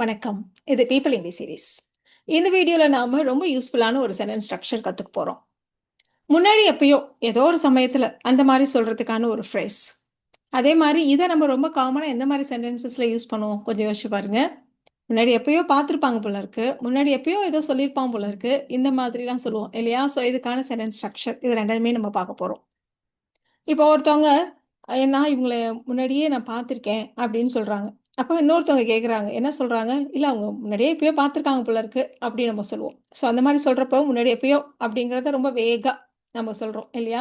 வணக்கம். இது people English series. இந்த வீடியோல நாம ரொம்ப யூஸ்ஃபுல்லான ஒரு சென்டென்ஸ் ஸ்ட்ரக்சர் கத்துக்க போறோம். முன்னாடி எப்பயோ, ஏதோ ஒரு சமயத்துல அந்த மாரி சொல்றதுக்கான ஒரு ஃப்ரேஸ். அதே மாரி இத நம்ம ரொம்ப காமனா எந்த மாரி சென்டென்சஸ்ல யூஸ் பண்ணுவோம்? கொஞ்சம் யோசிச்சு பாருங்க. முன்னாடி எப்பயோ பார்த்துருப்பாங்க போல இருக்கு. முன்னாடி எப்பயோ ஏதோ சொல்லியிருப்பான் போல இருக்கு. இந்த மாதிரிலாம் சொல்லுவோம் இல்லையா? ஸோ இதுக்கான சென்டென்ஸ் ஸ்ட்ரக்சர் இது 2மே நம்ம பார்க்க போறோம். இப்போ ஒருத்தவங்க, நான் இவங்கள முன்னாடியே நான் பார்த்துருக்கேன் அப்படின்னு சொல்றாங்க. அப்போ இன்னொருத்தவங்க கேட்குறாங்க. என்ன சொல்றாங்க? இல்ல அவங்க முன்னாடியே எப்பயோ பார்த்துருக்காங்க போல இருக்கு அப்படின்னு நம்ம சொல்லுவோம். ஸோ அந்த மாரி சொல்றப்போ முன்னாடி எப்பயோ அப்படிங்கிறத ரொம்ப வேகா நம்ம சொல்றோம் இல்லையா?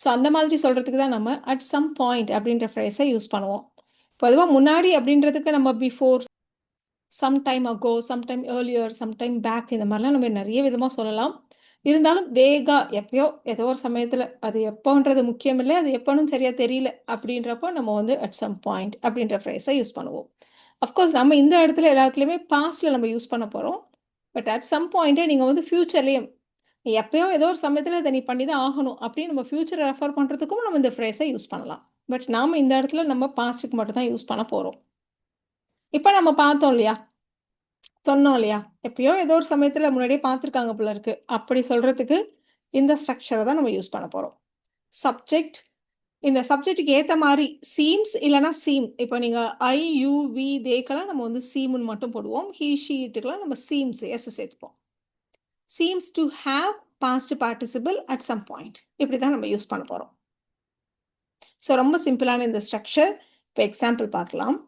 ஸோ அந்த மாதிரி சொல்றதுக்கு தான் நம்ம அட் சம் பாயிண்ட் அப்படின்ற ஃப்ரேஸ யூஸ் பண்ணுவோம். பொதுவா முன்னாடி அப்படின்றதுக்கு நம்ம before, some time ago, some time earlier, some time back இந்த மாதிரிலாம் நம்ம நிறைய விதமா சொல்லலாம். இருந்தாலும் வேகா எப்பயோ ஏதோ ஒரு சமயத்துல அது எப்போன்றது முக்கியம் இல்ல. அது எப்போன்னு சரியா தெரியல அப்படின்றப்போ நம்ம வந்து அட் சம் பாயிண்ட் அப்படின்ற ஃப்ரேஸை யூஸ் பண்ணுவோம். அஃப்கோர்ஸ் நம்ம இந்த இடத்துல எல்லாத்துலயுமே பாஸ்ட்ல நம்ம யூஸ் பண்ண போறோம். பட் அட் சம் பாயிண்ட்டே நீங்க வந்து ஃபியூச்சர்லயும் எப்பயோ ஏதோ ஒரு சமயத்துல இத நீ பண்ணி தான் ஆகணும் அப்படின்னு நம்ம ஃபியூச்சரை ரெஃபர் பண்றதுக்கும் நம்ம இந்த ஃப்ரேஸை யூஸ் பண்ணலாம். பட் நாம இந்த இடத்துல நம்ம பாஸ்ட்டுக்கு மட்டும் தான் யூஸ் பண்ண போறோம். இப்ப நம்ம பார்த்தோம் இல்லையா? சொன்னோம் இல்லையா? எப்பயோ ஏதோ ஒரு சமயத்துல முன்னாடியே பார்த்துருக்காங்க போல இருக்கு. அப்படி சொல்றதுக்கு இந்த ஸ்ட்ரக்சர தான் நம்ம யூஸ் பண்ண போறோம். சப்ஜெக்ட், இந்த சப்ஜெக்ட்டுக்கு ஏத்த மாரி சீம்ஸ் இல்லன்னா சீம். இப்போ நீங்க ஐ, யூ, வி, தேக்கெல்லாம் நம்ம வந்து சீம்ன்னு மட்டும் போடுவோம். ஹி, ஷி, இட்டுக்கெல்லாம் நம்ம சீம்ஸ் எஸ் சேர்த்துப்போம். Seems to have past participle at some point. இப்படி தான் நம்ம யூஸ் பண்ண போறோம். ஸோ ரொம்ப சிம்பிளான இந்த ஸ்ட்ரக்சர். இப்போ எக்ஸாம்பிள் பார்க்கலாம்.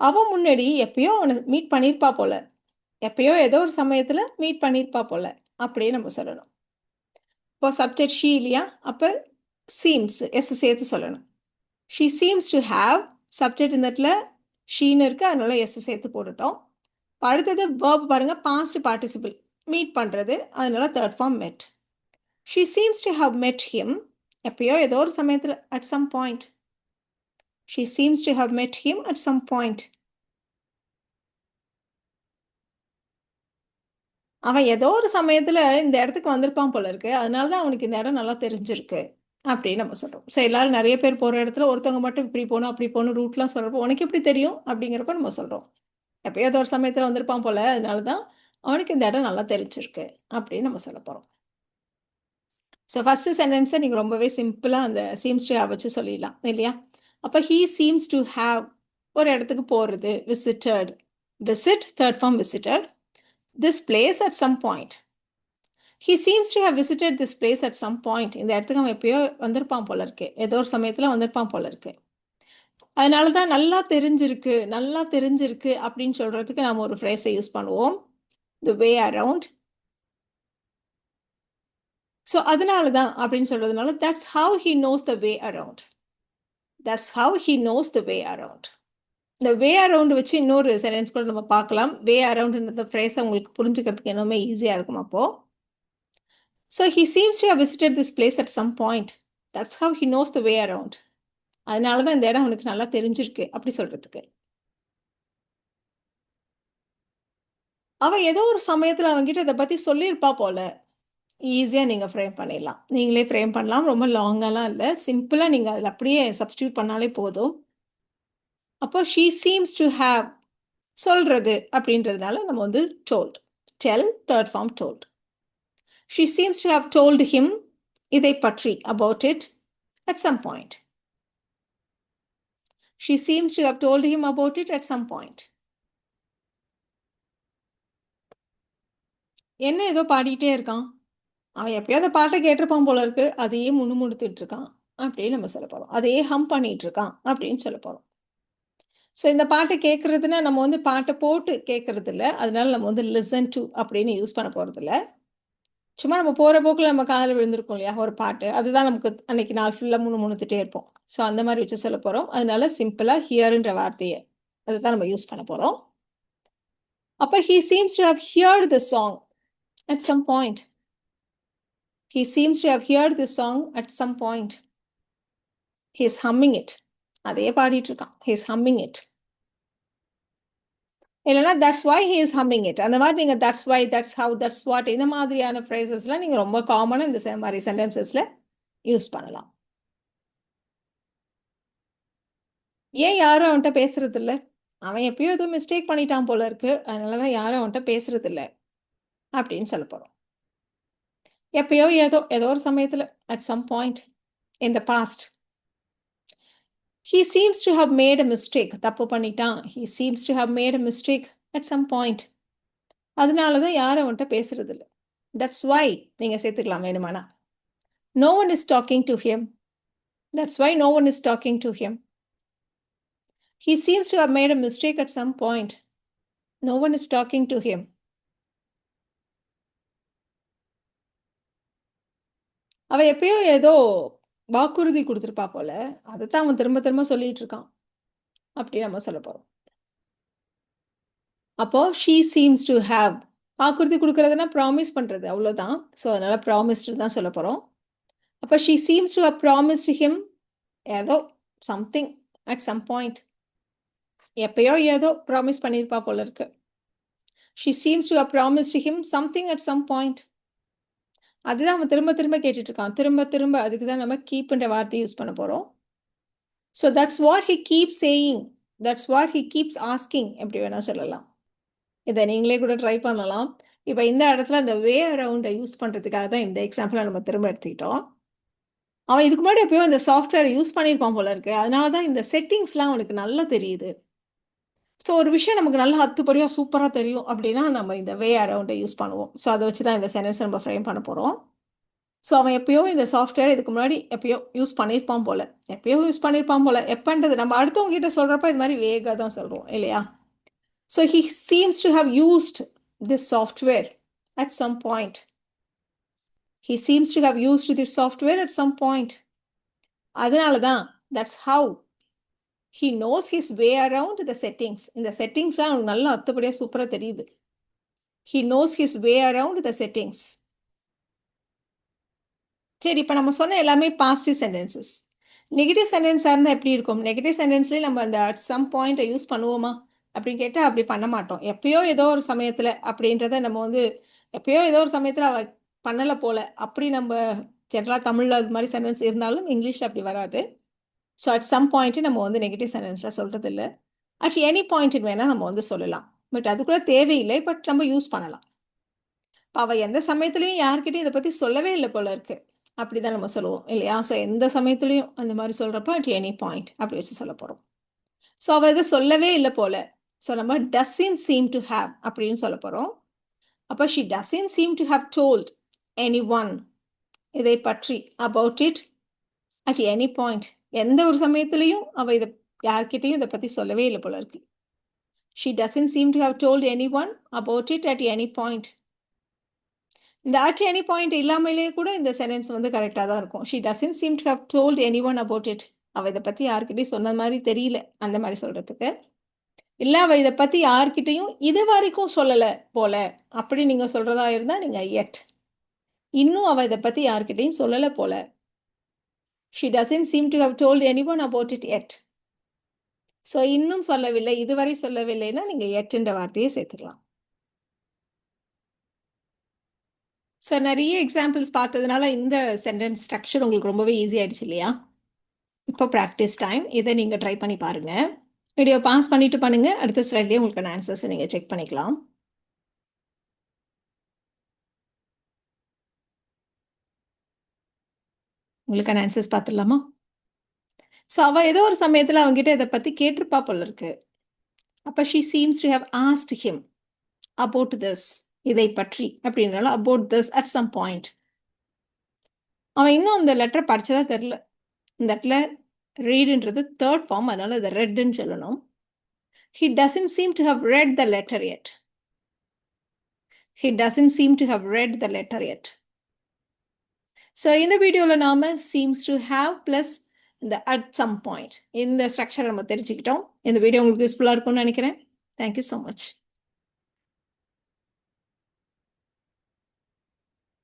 அவ முன்னாடி எப்பயோ அவன மீட் பண்ணியிருப்பா போல. எப்பயோ ஏதோ ஒரு சமயத்துல மீட் பண்ணியிருப்பா போல. அப்படியே நம்ம சொல்லணும். இப்போ சப்ஜெக்ட் ஷி இல்லையா? அப்ப சீம்ஸ் எஸ் சேர்த்து சொல்லணும். She seems to have subject இந்த இடத்துல ஷீன்னு இருக்கு. அதனால எஸ் சேர்த்து போட்டுட்டோம். அடுத்தது வேர்ப் பாருங்க, பாஸ்ட் பார்ட்டிசிபிள் மீட் பண்றது. அதனால third form met. She seems to have met him. எப்பயோ ஏதோ ஒரு சமயத்துல at some point. She seems to have met him at some point. அவன் ஏதோ ஒரு சமயத்துல இந்த இடத்துக்கு வந்திருப்பான் போல இருக்கு. அதனால தான் அவனுக்கு இந்த இடம் நல்லா தெரிஞ்சிருக்கு அப்படின்னு நம்ம சொல்றோம். ஸோ எல்லாரும் நிறைய பேர் போற இடத்துல ஒருத்தவங்க மட்டும் இப்படி போகணும் அப்படி போகணும் ரூட்லாம் சொல்றப்போ உனக்கு எப்படி தெரியும் அப்படிங்கிறப்ப நம்ம சொல்றோம். எப்பயோ ஏதோ ஒரு சமயத்துல வந்திருப்பான் போல. அதனால தான் அவனுக்கு இந்த இடம் நல்லா தெரிஞ்சிருக்கு அப்படின்னு நம்ம சொல்ல போறோம். ஸோ ஃபர்ஸ்ட் சென்டென்ஸை நீங்க ரொம்பவே சிம்பிளா அந்த சீம்ஸ் டு ஹேவ் வச்சு சொல்லிடலாம் இல்லையா? அப்போ ஹீ சீம்ஸ் டு ஹேவ் ஒரு இடத்துக்கு போறது, visited. Visit third form visited. This place at some point. He seems to have visited this place at some point. இந்த இடத்துக்கு அவன் எப்பயோ வந்திருப்பான் போல இருக்கு. ஏதோ ஒரு சமயத்துல வந்திருப்பான் போல இருக்கு. அதனால தான் நல்லா தெரிஞ்சிருக்கு, நல்லா தெரிஞ்சிருக்கு அப்படின்னு சொல்றதுக்கு நாம ஒரு ஃப்ரேஸை யூஸ் பண்ணுவோம். தி வே அரவுண்ட். ஸோ அதனால தான் அப்படின்னு சொல்றதுனால that's how he knows the way around. That's how he knows the way around. இந்த வே அரவுண்ட் வச்சு இன்னொரு சென்டென்ஸ் கூட நம்ம பார்க்கலாம். வே அரவுண்ட்ன்ற ஃப்ரேஸை உங்களுக்கு புரிஞ்சுக்கிறதுக்கு இன்னுமே ஈஸியாக இருக்கும் அப்போ. So he seems to have visited this place at some point. That's how he knows the way around. அதனால தான் இந்த இடம் அவனுக்கு நல்லா தெரிஞ்சிருக்கு அப்படி சொல்றதுக்கு. அவ ஏதோ ஒரு சமயத்துல அவன்கிட்ட இதை பத்தி சொல்லியிருப்பா போல. ஈஸியா நீங்க ஃப்ரேம் பண்ணிடலாம். நீங்களே ஃப்ரேம் பண்ணலாம். ரொம்ப லாங்காலாம் இல்லை. சிம்பிளா நீங்க அதில் அப்படியே சப்ஸ்டியூட் பண்ணாலே போதும். அப்போ she seems to have சொல்றது அப்படின்றதுனால நம்ம வந்து told. Tell third form told. She seems to have told him இதை பற்றி about it at some point. She seems to have told him about it at some point. என்ன ஏதோ பாடிட்டே இருக்கான். அவன் எப்பயோ அந்த பாட்டை கேட்டிருப்பான் போல இருக்கு. அதையே முணுமுணுத்துட்டு இருக்கான் அப்படின்னு நம்ம சொல்ல போறோம். அதையே ஹம் பண்ணிட்டு இருக்கான் அப்படின்னு சொல்ல போறோம். ஸோ இந்த பாட்டை கேட்கறதுன்னா நம்ம வந்து பாட்டை போட்டு கேட்கறது இல்லை. அதனால நம்ம வந்து லிசன் டு அப்படின்னு யூஸ் பண்ண போறது இல்லை. சும்மா நம்ம போற போக்குல நம்ம காதில் விழுந்திருக்கோம் இல்லையா ஒரு பாட்டு. அதுதான் நமக்கு அன்னைக்கு நாள் ஃபுல்லா முணுமுணுத்துட்டே இருப்போம். ஸோ அந்த மாதிரி வச்சு சொல்ல போறோம். அதனால சிம்பிளா ஹியர்ன்ற வார்த்தையை அதுதான் நம்ம யூஸ் பண்ண போறோம். அப்ப he seems to have heard the song at some point. He seems to have heard this song at some point. He is humming it. அதே பாடிட்டு இருக்கான். He is humming it. இல்லைன்னா that's why he is humming it. அந்த மாதிரி நீங்க that's why, that's how, that's what இந்த மாதிரியான ஃப்ரேசஸ்லாம் நீங்க ரொம்ப காமனா இந்த மாதிரி சென்டென்சஸ்ல யூஸ் பண்ணலாம். ஏன் யாரும் அவன்கிட்ட பேசுறது இல்லை? அவன் எப்பயோ ஏதோ மிஸ்டேக் பண்ணிட்டான் போல இருக்கு. அதனால தான் யாரும் அவன்ட்ட பேசுறதில்ல. அப்படின்னு சொல்லப் போறோம். எப்பயோ ஏதோ ஒரு சமயத்துல at some point in the past. He seems to have made a mistake. தப்பு பண்ணிட்டான். He seems to have made a mistake at some point. அதனால தான் யாரும் அவன்ட்ட பேசுறதில்ல. That's why நீங்க சேர்த்துக்கலாம் வேணுமானா. No one is talking to him. That's why no one is talking to him. He seems to have made a mistake at some point. No one is talking to him. அவ எப்பயோ ஏதோ வாக்குறுதி குடுத்திருப்பா போல. அதத்தான் அவன் திரும்ப திரும்ப சொல்லிட்டு இருக்கான். அப்படி நம்ம சொல்லப் போறோம். அப்போ she seems to have வாக்குறுதி குடுக்கிறதுனா ப்ராமிஸ் பண்றது அவ்வளவுதான். ஸோ அதனால ப்ராமிஸ்டு தான் சொல்லப் போறோம். அப்ப she seems to have promised him ஏதோ something at some point. எப்பயோ ஏதோ ப்ராமிஸ் பண்ணியிருப்பா போல இருக்கு. She seems to have promised him something at some point. அதுதான் அவன் திரும்ப திரும்ப கேட்டுட்டு இருக்கான். திரும்ப திரும்ப அதுக்கு தான் நம்ம கீப்ன்ற வார்த்தையை யூஸ் பண்ண போறோம். So that's what he keeps saying. That's what he keeps asking. எப்படி வேணா சொல்லலாம். இதை நீங்களே கூட ட்ரை பண்ணலாம். இப்போ இந்த இடத்துல அந்த வே அரவுண்டை யூஸ் பண்ணுறதுக்காக தான் இந்த எக்ஸாம்பிளை நம்ம திரும்ப எடுத்துக்கிட்டோம். அவன் இதுக்கு முன்னாடி எப்பயோ இந்த சாஃப்ட்வேர் யூஸ் பண்ணியிருப்பான் போல இருக்கு. அதனால தான் இந்த செட்டிங்ஸ்லாம் அவனுக்கு நல்லா தெரியுது. ஸோ ஒரு விஷயம் நமக்கு நல்லா அத்துப்படியாக சூப்பராக தெரியும் அப்படின்னா நம்ம இந்த வே அரவுண்டை யூஸ் பண்ணுவோம். ஸோ அதை வச்சு தான் இந்த சென்டென்ஸ் நம்ம ஃப்ரேம் பண்ண போகிறோம். ஸோ அவன் எப்பயோ இந்த சாஃப்ட்வேர் இதுக்கு முன்னாடி எப்பயோ யூஸ் பண்ணியிருப்பான் போல. எப்பயோ யூஸ் பண்ணியிருப்பான் போல. எப்பன்றது நம்ம அடுத்தவங்க கிட்ட சொல்கிறப்ப இது மாதிரி வேகாக தான் சொல்கிறோம் இல்லையா? So he seems to have used this software at some point. He seems to have used this software at some point. அதனால தான் that's how he knows his way around the settings. இந்த செட்டிங்ஸ்லாம் அவனுக்கு நல்லா அத்துப்படியாக சூப்பராக தெரியுது. He knows his way around the settings. சரி, இப்போ நம்ம சொன்ன எல்லாமே பாசிட்டிவ் சென்டென்சஸ். நெகட்டிவ் சென்டென்ஸாக இருந்தால் எப்படி இருக்கும்? நெகட்டிவ் சென்டென்ஸ்லேயே நம்ம அந்த அட் சம் பாயிண்ட்டை யூஸ் பண்ணுவோமா அப்படின்னு கேட்டால் அப்படி பண்ண மாட்டோம். எப்பயோ ஏதோ ஒரு சமயத்தில் அப்படின்றத நம்ம எப்பயோ ஏதோ ஒரு சமயத்தில் அவ பண்ணலை போல அப்படி நம்ம ஜென்ரலாக தமிழில் அது மாதிரி சென்டென்ஸ் இருந்தாலும் இங்கிலீஷில் அப்படி வராது. ஸோ அட் சம் பாயிண்ட்டு நம்ம நெகட்டிவ் சென்டென்ஸில் சொல்கிறது இல்லை. அட் எனி பாயிண்ட் வேணால் நம்ம சொல்லலாம். பட் அது கூட தேவையில்லை. பட் நம்ம யூஸ் பண்ணலாம். இப்போ அவள் எந்த சமயத்துலையும் யார்கிட்டையும் இதை பற்றி சொல்லவே இல்லை போல இருக்கு. அப்படி தான் நம்ம சொல்லுவோம் இல்லையா? ஸோ எந்த சமயத்துலையும் அந்த மாதிரி சொல்கிறப்ப அட் எனி பாயிண்ட் அப்படி வச்சு சொல்ல போகிறோம். ஸோ அவள் இதை சொல்லவே இல்லை போல. ஸோ நம்ம டசன்ட் சீம் டு ஹேவ் அப்படின்னு சொல்ல போகிறோம். அப்போ she doesn't seem to have told any one இதை பற்றி about it at any point. எந்த ஒரு சமயத்துலையும் அவள் இதை யார்கிட்டையும் இதை பற்றி சொல்லவே இல்லை போல இருக்கு. She doesn't seem to have told any one about it at any point. இந்த அட் எனி பாயிண்ட் இல்லாமலே கூட இந்த சென்டென்ஸ் கரெக்டாக தான் இருக்கும். She doesn't seem to have told any one about it. அவள் இதை பற்றி யார்கிட்டையும் சொன்ன மாதிரி தெரியல அந்த மாதிரி சொல்கிறதுக்கு. இல்லை அவள் இதை பற்றி யார்கிட்டையும் இது வரைக்கும் சொல்லலை போல அப்படி நீங்கள் சொல்கிறதா இருந்தால் நீங்கள் எட். இன்னும் அவள் இதை பற்றி யார்கிட்டையும் சொல்லலை போல. She doesn't seem to have told any one about it Ed. So இன்னும் சொல்லவில்லை, இதுவரை சொல்லவில்லைன்னா நீங்கள் எட்ன்ற வார்த்தையை சேர்த்துக்கலாம். ஸோ நிறைய எக்ஸாம்பிள்ஸ் பார்த்ததுனால இந்த சென்டென்ஸ் ஸ்ட்ரக்சர் உங்களுக்கு ரொம்பவே ஈஸி ஆயிடுச்சு இல்லையா? இப்போ ப்ராக்டிஸ் டைம். இதை நீங்கள் ட்ரை பண்ணி பாருங்கள். வீடியோ பாஸ் பண்ணிட்டு பண்ணுங்கள். அடுத்த ஸ்லைட்லேயே உங்களுக்கான ஆன்சர்ஸை நீங்கள் செக் பண்ணிக்கலாம். உங்களுக்கான ஆன்சர்ஸ் பார்த்துடலாமா? ஸோ அவள் ஏதோ ஒரு சமயத்தில் அவங்ககிட்ட இதை பற்றி கேட்டிருப்பா போல இருக்கு. அப்போ she seems to have asked him about this இதை பற்றி அப்படின்னாலும் about this at some point. அவன் இன்னும் அந்த லெட்டரை படித்ததா தெரில. இந்த இடத்துல ரீடுன்றது தேர்ட் ஃபார்ம், அதனால இதை ரெட்ன்னு சொல்லணும். He doesn't seem to have read the letter yet. He doesn't seem to have read the letter yet. So இந்த வீடியோவில் நாம் seems to have plus இந்த at some point இந்த ஸ்ட்ரக்சரை நம்ம தெரிஞ்சுக்கிட்டோம். இந்த வீடியோ உங்களுக்கு யூஸ்ஃபுல்லாக இருக்கும்னு நினைக்கிறேன். Thank you so much.